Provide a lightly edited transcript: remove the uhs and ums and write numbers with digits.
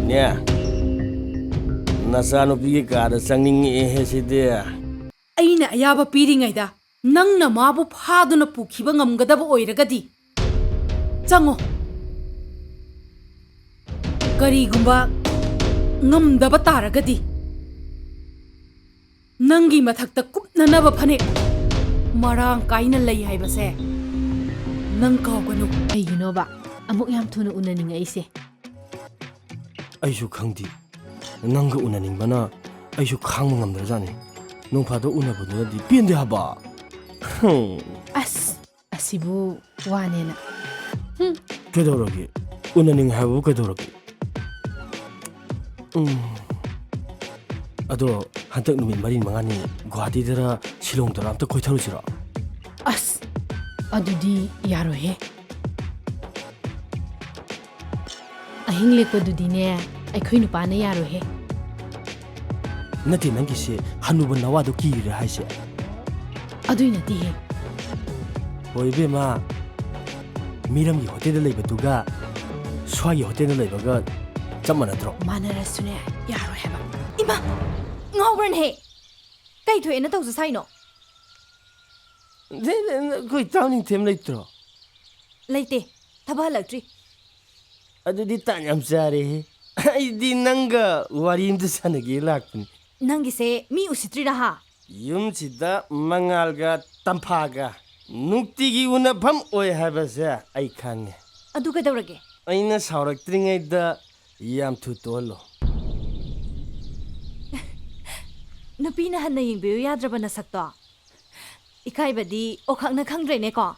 Ne, nasanupi kada sangning eheside. Aina ayaba piringaida nangna mabu phaduna pukhiba ngamgadaba oiragadi chango karigumba ngamdaba taragadi nangi mathakta kupnanaba phane marang kaina lei haibase nang kawganu Aigunoba amuk yam thuna unaninga ise Aishu khangdi nanga unaning bana aishu khang ngamdrajani nongphado unabudunadi pinde haba asibu wanena kedoragi unaning habu kedoragi ado hantak numin marin mangani Guwahati dara Shillong dara amta koitharusira adudi yaro he ahing lekpo dudi ne aikhoi nupa na yaro he nati nangi se hanuba nawado kire haise adui nati he hoibe ma miram gi hotel da leibaduga swagi hotel da leibaga chamanadro manarasune yaro heba Ima ngawran he kai thoi na tawsa saino koi tawning them leitro leite thaba halaktri adudi tanyam sare aidi nanga warim du sanagi lakpun nangi se mi usitri na ha yum sida mangalga tamphaga nukti gi unabam oi habasa ai khange adu ka dawrage aina saurak tringai da yam thu tolo nupi na hanna yingbe yadraba na sakto ikai badi okhak na khangdre ne ko